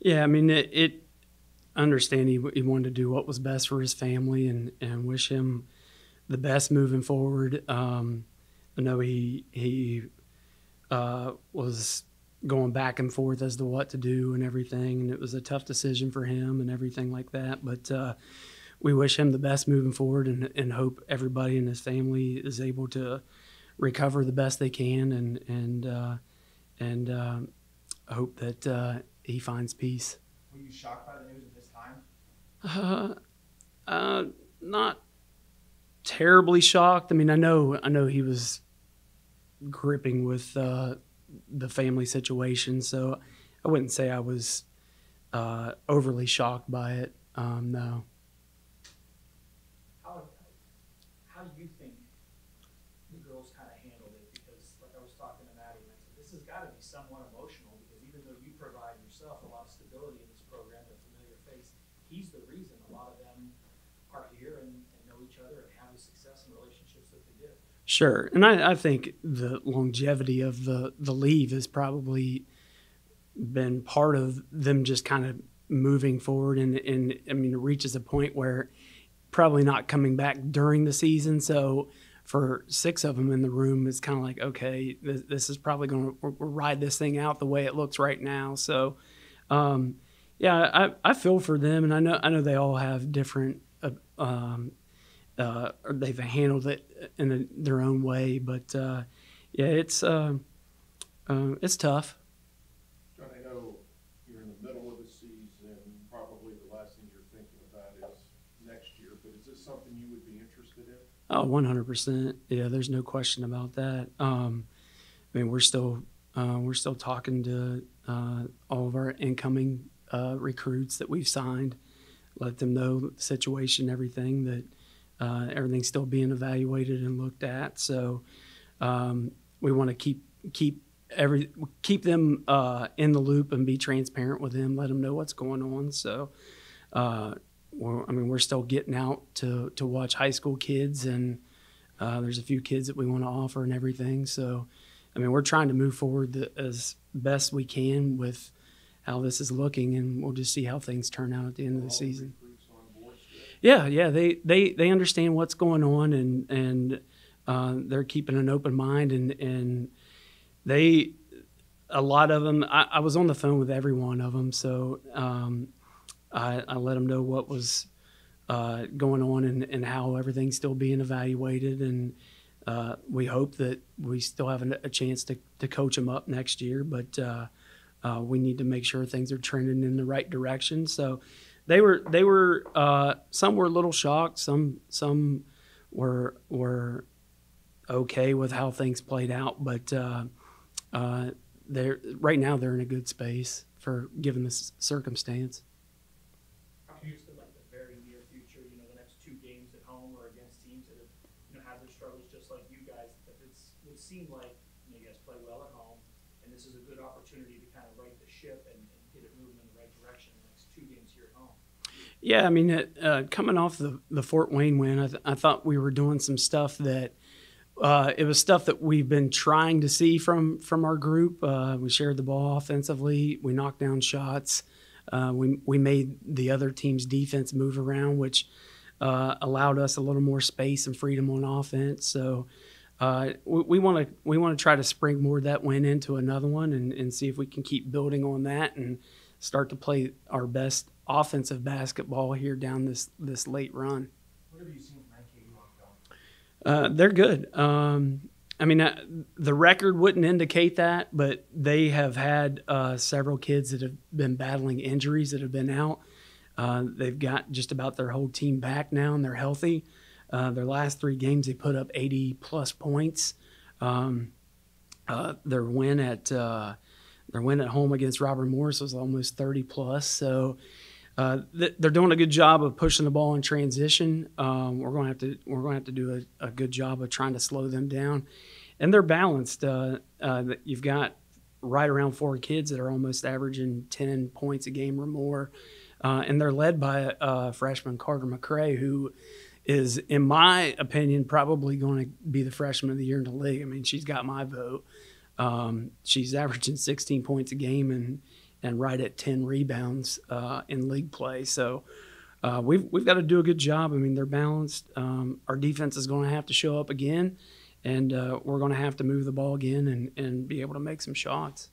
Yeah, I mean, I understand he wanted to do what was best for his family and wish him the best moving forward. I know he was going back and forth as to what to do and everything, and it was a tough decision for him and everything like that. But we wish him the best moving forward and hope everybody in his family is able to recover the best they can and hope that he finds peace. Were you shocked by the news at this time? Uh, Not terribly shocked. I mean, I know he was gripping with the family situation, so I wouldn't say I was overly shocked by it. No. How how do you think the girls kind of handled it? Because like I was talking to Maddie, and I said this has got to be somewhat emotional because even though you provide yourself a lot of stability in this program, a familiar face, he's the reason a lot of them are here and know each other and have the success and relationships that they do. Sure, and I think the longevity of the leave has probably been part of them just kind of moving forward, and I mean, it reaches a point where probably not coming back during the season. So for six of them in the room, it's kind of like, okay, this is probably going to we'll ride this thing out the way it looks right now. So, yeah, I feel for them, and I know they all have different. Or they've handled it in their own way, but yeah, it's tough. John, I know you're in the middle of the season. Probably the last thing you're thinking about is next year, but is this something you would be interested in? Oh, 100%. Yeah, there's no question about that. I mean, we're still talking to all of our incoming recruits that we've signed, let them know the situation, everything that everything's still being evaluated and looked at. So we want to keep them in the loop and be transparent with them, let them know what's going on. So we're still getting out to watch high school kids, and there's a few kids that we want to offer and everything. So I mean, we're trying to move forward as best we can with how this is looking, and we'll just see how things turn out at the end of the season. Yeah, they understand what's going on, and they're keeping an open mind, and a lot of them. I was on the phone with every one of them, so I let them know what was going on and how everything's still being evaluated, and we hope that we still have a chance to coach them up next year, but we need to make sure things are trending in the right direction. So. They were some were a little shocked. Some were okay with how things played out, but they're right now they're in a good space for given this circumstance. How can you still like the very near future? You know, the next two games at home or against teams that have had their struggles just like you guys. That it would seem like you guys play well at home, and this is a good opportunity to kind of right the ship and get it moving in the right direction. The next two games here at home. Yeah, I mean, coming off the Fort Wayne win, I thought we were doing some stuff that it was stuff that we've been trying to see from our group. We shared the ball offensively. We knocked down shots. We made the other team's defense move around, which allowed us a little more space and freedom on offense. So we want to try to springboard that win into another one and see if we can keep building on that and start to play our best offensive basketball here down this late run. What have you seen from NKU? They're good. I mean, the record wouldn't indicate that, but they have had several kids that have been battling injuries that have been out. They've got just about their whole team back now, and they're healthy. Their last three games, they put up 80-plus points. Their win at home against Robert Morris was almost 30-plus. So they're doing a good job of pushing the ball in transition. We're going to have to do a good job of trying to slow them down, and they're balanced. You've got right around four kids that are almost averaging 10 points a game or more, and they're led by freshman Carter McCray, who is, in my opinion, probably going to be the freshman of the year in the league. I mean, she's got my vote. She's averaging 16 points a game and right at 10 rebounds in league play. So we've got to do a good job. I mean, they're balanced. Our defense is going to have to show up again, and we're going to have to move the ball again and be able to make some shots.